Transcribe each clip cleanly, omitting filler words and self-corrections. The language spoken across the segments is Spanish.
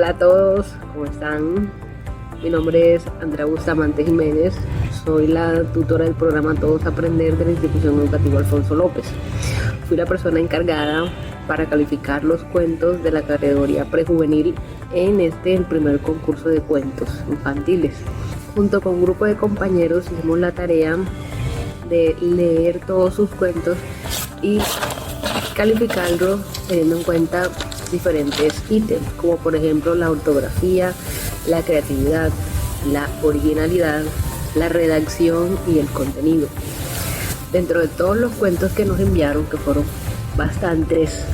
Hola a todos, ¿cómo están? Mi nombre es Andrea Bustamante Jiménez, soy la tutora del programa Todos Aprender de la institución educativa Alfonso López. Fui la persona encargada para calificar los cuentos de la categoría prejuvenil en el primer concurso de cuentos infantiles. Junto con un grupo de compañeros hicimos la tarea de leer todos sus cuentos y calificarlos teniendo en cuenta diferentes ítems, como por ejemplo la ortografía, la creatividad, la originalidad, la redacción y el contenido. Dentro de todos los cuentos que nos enviaron, que fueron bastantes,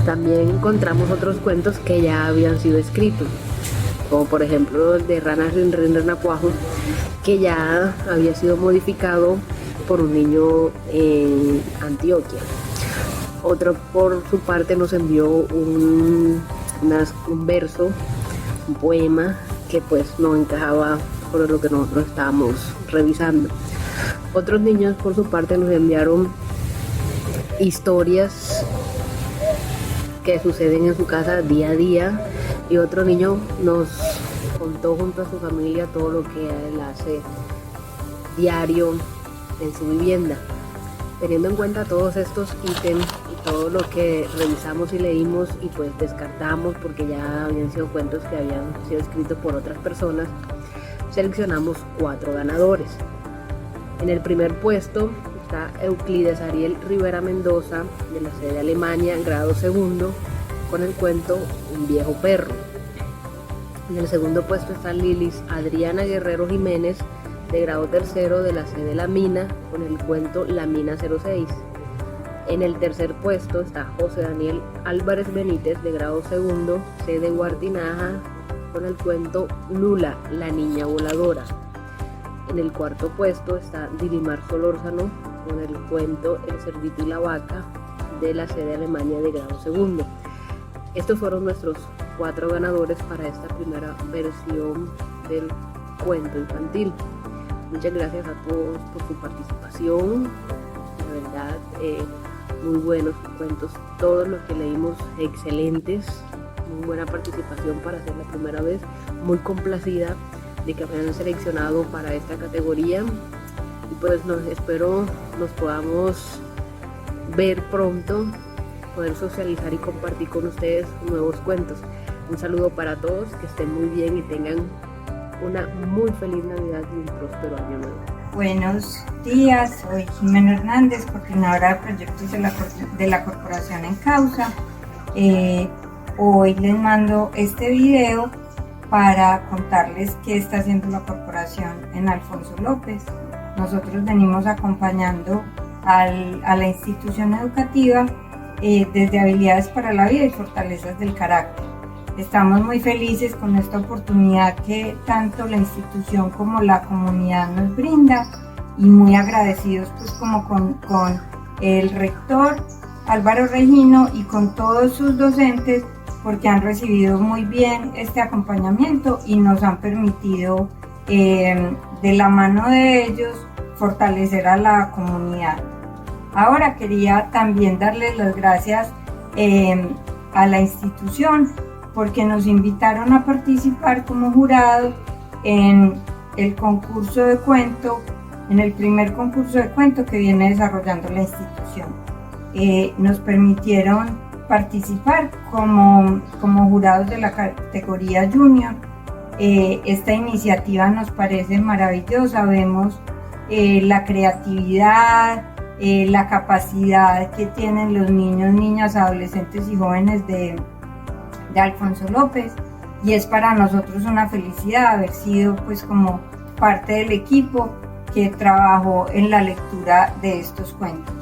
también encontramos otros cuentos que ya habían sido escritos, como por ejemplo el de Ranas Rin Renacuajos, que ya había sido modificado por un niño en Antioquia. Otro por su parte nos envió un verso, un poema que pues no encajaba por lo que nosotros estábamos revisando. Otros niños por su parte nos enviaron historias que suceden en su casa día a día, y otro niño nos contó junto a su familia todo lo que él hace diario en su vivienda. Teniendo en cuenta todos estos ítems y todo lo que revisamos y leímos y pues descartamos porque ya habían sido cuentos que habían sido escritos por otras personas, seleccionamos 4 ganadores. En el primer puesto está Euclides Ariel Rivera Mendoza, de la sede de Alemania, grado segundo, con el cuento Un viejo perro. En el segundo puesto está Lilis Adriana Guerrero Jiménez, de grado tercero, de la sede de La Mina, con el cuento La Mina 06. En el tercer puesto está José Daniel Álvarez Benítez, de grado segundo, sede Guartinaja, con el cuento Lula, la niña voladora. En el cuarto puesto está Dilimar Solórzano, con el cuento El cerdito y la vaca, de la sede de Alemania, de grado segundo. Estos fueron nuestros 4 ganadores para esta primera versión del cuento infantil. Muchas gracias a todos por su participación. De verdad, muy buenos cuentos. Todos los que leímos, excelentes. Muy buena participación para hacer la primera vez. Muy complacida de que me hayan seleccionado para esta categoría. Y pues espero nos podamos ver pronto, poder socializar y compartir con ustedes nuevos cuentos. Un saludo para todos, que estén muy bien y tengan una muy feliz Navidad y un próspero año nuevo. Buenos días, soy Jimena Hernández, coordinadora de proyectos de la Corporación En Causa. Hoy les mando este video para contarles qué está haciendo la corporación en Alfonso López. Nosotros venimos acompañando a la institución educativa desde habilidades para la vida y fortalezas del carácter. Estamos muy felices con esta oportunidad que tanto la institución como la comunidad nos brinda, y muy agradecidos pues como con el rector Álvaro Regino y con todos sus docentes, porque han recibido muy bien este acompañamiento y nos han permitido de la mano de ellos fortalecer a la comunidad. Ahora quería también darles las gracias a la institución, porque nos invitaron a participar como jurado en el concurso de cuento, en el primer concurso de cuento que viene desarrollando la institución. Nos permitieron participar como jurados de la categoría Junior. Esta iniciativa nos parece maravillosa. Vemos la creatividad, la capacidad que tienen los niños, niñas, adolescentes y jóvenes de Alfonso López, y es para nosotros una felicidad haber sido pues como parte del equipo que trabajó en la lectura de estos cuentos.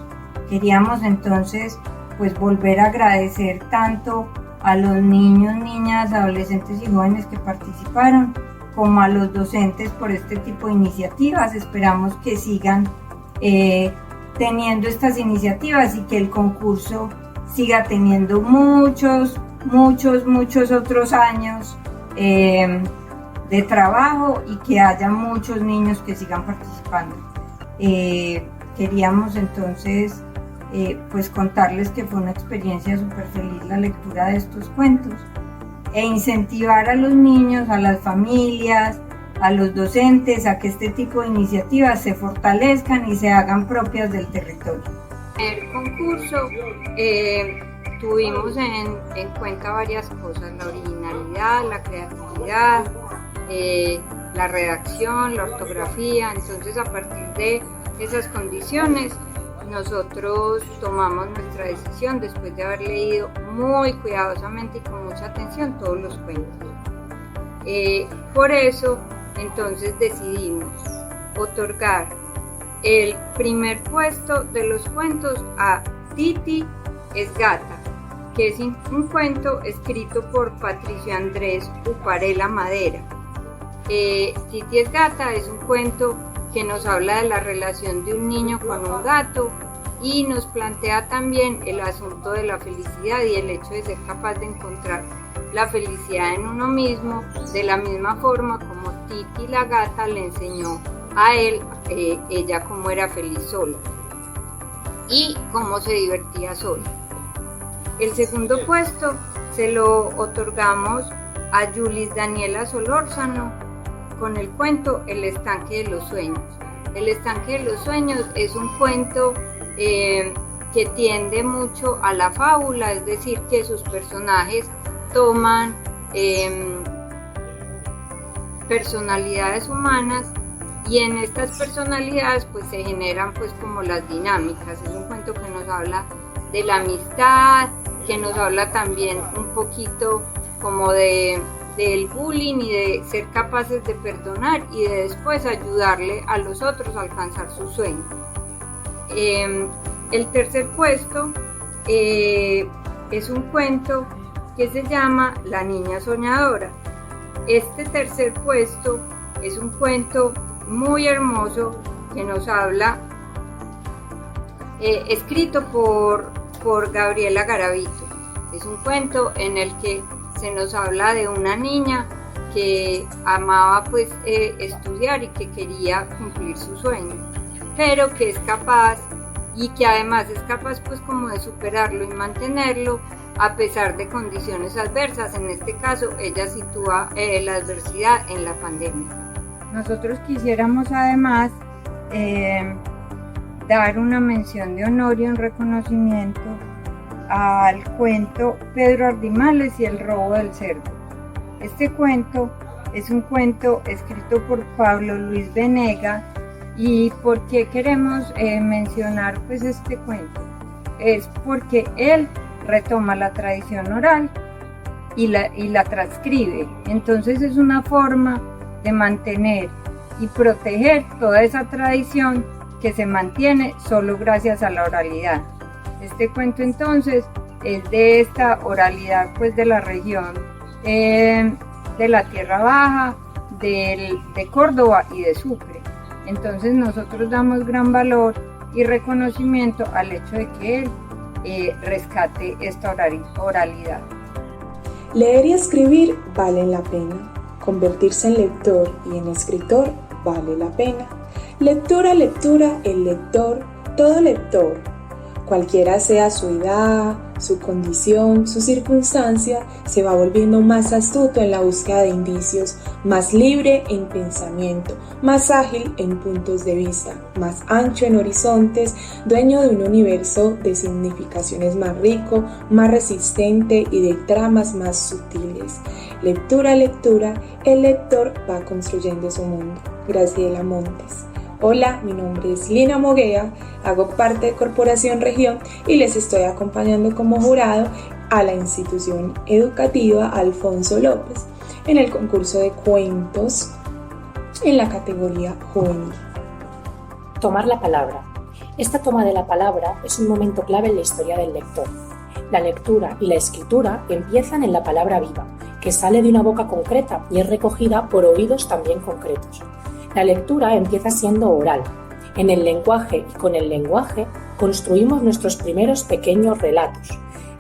Queríamos entonces pues volver a agradecer tanto a los niños, niñas, adolescentes y jóvenes que participaron, como a los docentes por este tipo de iniciativas. Esperamos que sigan teniendo estas iniciativas y que el concurso siga teniendo muchos otros años de trabajo, y que haya muchos niños que sigan participando. Queríamos entonces pues contarles que fue una experiencia súper feliz la lectura de estos cuentos, e incentivar a los niños, a las familias, a los docentes, a que este tipo de iniciativas se fortalezcan y se hagan propias del territorio. El concurso tuvimos en cuenta varias cosas: la originalidad, la creatividad, la redacción, la ortografía. Entonces, a partir de esas condiciones, nosotros tomamos nuestra decisión después de haber leído muy cuidadosamente y con mucha atención todos los cuentos. Por eso, entonces decidimos otorgar el primer puesto de los cuentos a Titi es Gata, que es un cuento escrito por Patricio Andrés Uparela Madera. Titi es Gata es un cuento que nos habla de la relación de un niño con un gato y nos plantea también el asunto de la felicidad y el hecho de ser capaz de encontrar la felicidad en uno mismo, de la misma forma como Titi la gata le enseñó a él, ella cómo era feliz sola y cómo se divertía sola. El segundo puesto se lo otorgamos a Yulis Daniela Solórzano con el cuento El estanque de los sueños. El estanque de los sueños es un cuento que tiende mucho a la fábula, es decir, que sus personajes toman personalidades humanas y en estas personalidades pues se generan pues como las dinámicas. Es un cuento que nos habla de la amistad, que nos habla también un poquito como del bullying y de ser capaces de perdonar y de después ayudarle a los otros a alcanzar sus sueños. El tercer puesto es un cuento que se llama La niña soñadora. Este tercer puesto es un cuento muy hermoso que nos habla, escrito por Gabriela Garavito. Es un cuento en el que se nos habla de una niña que amaba pues estudiar y que quería cumplir su sueño, pero que es capaz y que además es capaz pues como de superarlo y mantenerlo a pesar de condiciones adversas. En este caso ella sitúa la adversidad en la pandemia. Nosotros quisiéramos además dar una mención de honor y un reconocimiento al cuento Pedro Ardimales y el robo del cerdo. Este cuento es un cuento escrito por Pablo Luis Venega. ¿Y por qué queremos mencionar pues este cuento? Es porque él retoma la tradición oral y la transcribe. Entonces es una forma de mantener y proteger toda esa tradición que se mantiene solo gracias a la oralidad. Este cuento entonces es de esta oralidad pues de la región de la Tierra Baja, de Córdoba y de Sucre. Entonces nosotros damos gran valor y reconocimiento al hecho de que él rescate esta oralidad. Leer y escribir vale la pena. Convertirse en lector y en escritor vale la pena. Lectura, lectura, el lector, todo lector. Cualquiera sea su edad, su condición, su circunstancia, se va volviendo más astuto en la búsqueda de indicios, más libre en pensamiento, más ágil en puntos de vista, más ancho en horizontes, dueño de un universo de significaciones más rico, más resistente y de tramas más sutiles. Lectura, lectura, el lector va construyendo su mundo. Graciela Montes. Hola, mi nombre es Lina Moguea, hago parte de Corporación Región y les estoy acompañando como jurado a la institución educativa Alfonso López en el concurso de cuentos en la categoría juvenil. Tomar la palabra. Esta toma de la palabra es un momento clave en la historia del lector. La lectura y la escritura empiezan en la palabra viva, que sale de una boca concreta y es recogida por oídos también concretos. La lectura empieza siendo oral. En el lenguaje y con el lenguaje construimos nuestros primeros pequeños relatos.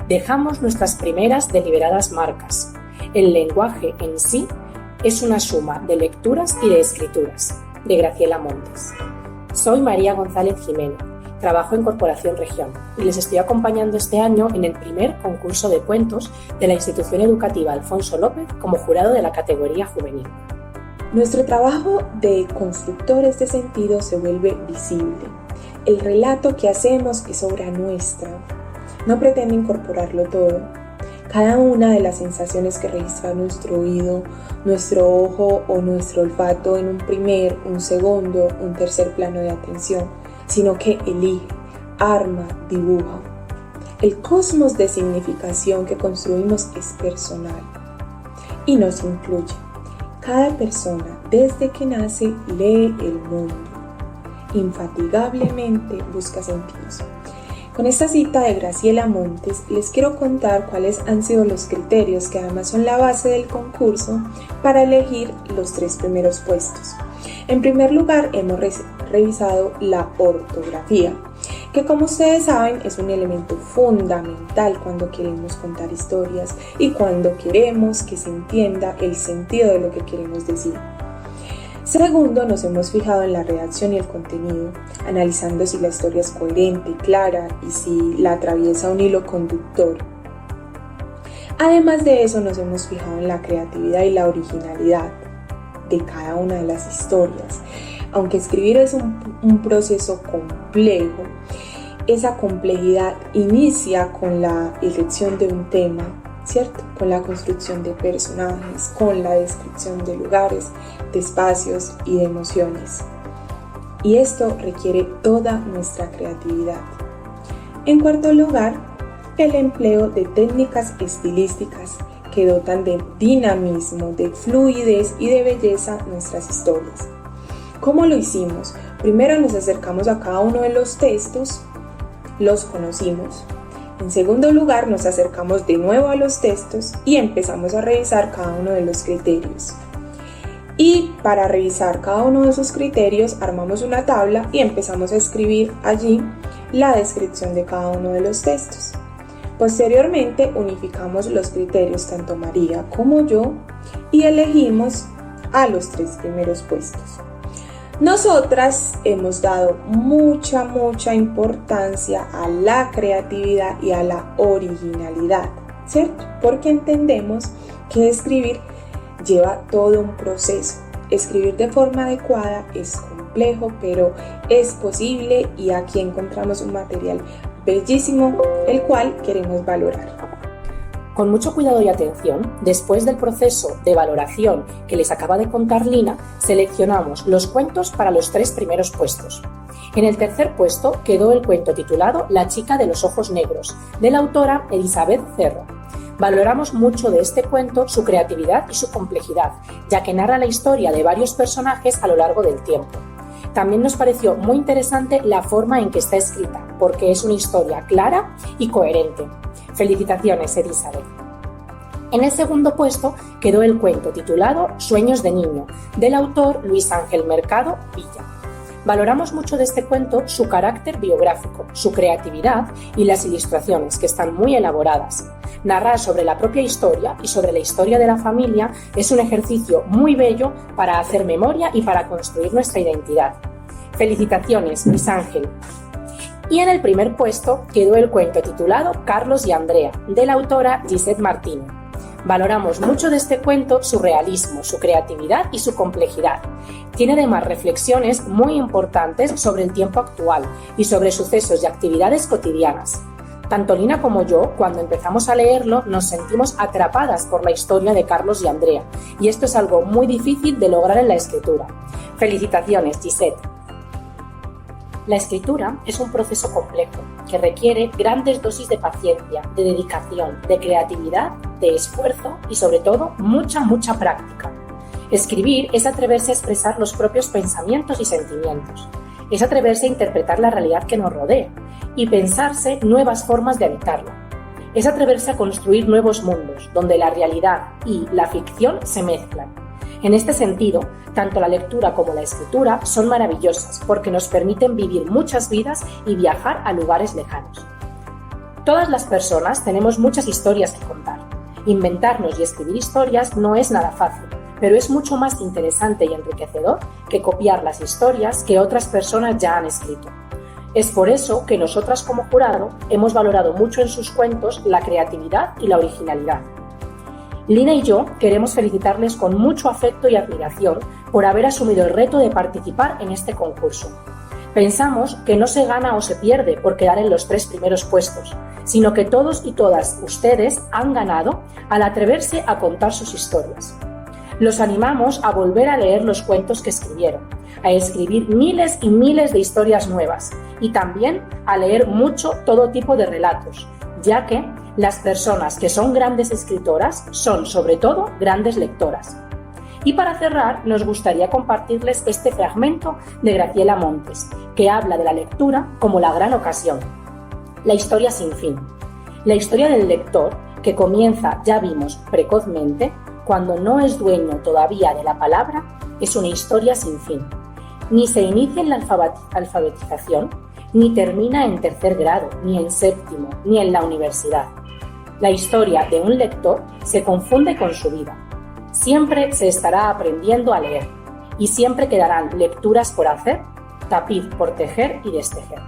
Dejamos nuestras primeras deliberadas marcas. El lenguaje en sí es una suma de lecturas y de escrituras. De Graciela Montes. Soy María González Jimeno trabajo en Corporación Región y les estoy acompañando este año en el primer concurso de cuentos de la institución educativa Alfonso López como jurado de la categoría juvenil. Nuestro trabajo de constructores de sentido se vuelve visible. El relato que hacemos es obra nuestra. No pretende incorporarlo todo. Cada una de las sensaciones que registra nuestro oído, nuestro ojo o nuestro olfato en un primer, un segundo, un tercer plano de atención, sino que elige, arma, dibuja. El cosmos de significación que construimos es personal y nos incluye. Cada persona, desde que nace, lee el mundo. Infatigablemente busca sentidos. Con esta cita de Graciela Montes, les quiero contar cuáles han sido los criterios que además son la base del concurso para elegir los 3 primeros puestos. En primer lugar, hemos revisado la ortografía, que como ustedes saben es un elemento fundamental cuando queremos contar historias y cuando queremos que se entienda el sentido de lo que queremos decir. Segundo, nos hemos fijado en la redacción y el contenido, analizando si la historia es coherente, clara y si la atraviesa un hilo conductor. Además de eso, nos hemos fijado en la creatividad y la originalidad de cada una de las historias. Aunque escribir es un proceso complejo, esa complejidad inicia con la elección de un tema, ¿cierto? Con la construcción de personajes, con la descripción de lugares, de espacios y de emociones. Y esto requiere toda nuestra creatividad. En cuarto lugar, el empleo de técnicas estilísticas que dotan de dinamismo, de fluidez y de belleza nuestras historias. ¿Cómo lo hicimos? Primero nos acercamos a cada uno de los textos, los conocimos. En segundo lugar, nos acercamos de nuevo a los textos y empezamos a revisar cada uno de los criterios. Y para revisar cada uno de esos criterios, armamos una tabla y empezamos a escribir allí la descripción de cada uno de los textos. Posteriormente, unificamos los criterios tanto María como yo y elegimos a los 3 primeros puestos. Nosotras hemos dado mucha importancia a la creatividad y a la originalidad, ¿cierto? Porque entendemos que escribir lleva todo un proceso. Escribir de forma adecuada es complejo, pero es posible y aquí encontramos un material bellísimo, el cual queremos valorar. Con mucho cuidado y atención, después del proceso de valoración que les acaba de contar Lina, seleccionamos los cuentos para los 3 primeros puestos. En el tercer puesto quedó el cuento titulado La chica de los ojos negros, de la autora Elizabeth Cerro. Valoramos mucho de este cuento su creatividad y su complejidad, ya que narra la historia de varios personajes a lo largo del tiempo. También nos pareció muy interesante la forma en que está escrita, porque es una historia clara y coherente. Felicitaciones, Elizabeth. En el segundo puesto quedó el cuento titulado Sueños de niño, del autor Luis Ángel Mercado Villa. Valoramos mucho de este cuento su carácter biográfico, su creatividad y las ilustraciones, que están muy elaboradas. Narrar sobre la propia historia y sobre la historia de la familia es un ejercicio muy bello para hacer memoria y para construir nuestra identidad. Felicitaciones, Luis Ángel. Y en el primer puesto quedó el cuento titulado Carlos y Andrea, de la autora Gisette Martínez. Valoramos mucho de este cuento su realismo, su creatividad y su complejidad. Tiene además reflexiones muy importantes sobre el tiempo actual y sobre sucesos y actividades cotidianas. Tanto Lina como yo, cuando empezamos a leerlo, nos sentimos atrapadas por la historia de Carlos y Andrea, y esto es algo muy difícil de lograr en la escritura. Felicitaciones, Gisette. La escritura es un proceso complejo que requiere grandes dosis de paciencia, de dedicación, de creatividad, de esfuerzo y sobre todo mucha práctica. Escribir es atreverse a expresar los propios pensamientos y sentimientos. Es atreverse a interpretar la realidad que nos rodea y pensarse nuevas formas de habitarla. Es atreverse a construir nuevos mundos donde la realidad y la ficción se mezclan. En este sentido, tanto la lectura como la escritura son maravillosas porque nos permiten vivir muchas vidas y viajar a lugares lejanos. Todas las personas tenemos muchas historias que contar. Inventarnos y escribir historias no es nada fácil, pero es mucho más interesante y enriquecedor que copiar las historias que otras personas ya han escrito. Es por eso que nosotras como jurado hemos valorado mucho en sus cuentos la creatividad y la originalidad. Lina y yo queremos felicitarles con mucho afecto y admiración por haber asumido el reto de participar en este concurso. Pensamos que no se gana o se pierde por quedar en los 3 primeros puestos, sino que todos y todas ustedes han ganado al atreverse a contar sus historias. Los animamos a volver a leer los cuentos que escribieron, a escribir miles y miles de historias nuevas y también a leer mucho todo tipo de relatos, ya que las personas que son grandes escritoras son, sobre todo, grandes lectoras. Y para cerrar, nos gustaría compartirles este fragmento de Graciela Montes, que habla de la lectura como la gran ocasión. La historia sin fin. La historia del lector, que comienza, ya vimos, precozmente, cuando no es dueño todavía de la palabra, es una historia sin fin. Ni se inicia en la alfabetización, ni termina en 3er grado, ni en 7º, ni en la universidad. La historia de un lector se confunde con su vida. Siempre se estará aprendiendo a leer y siempre quedarán lecturas por hacer, tapiz por tejer y destejer.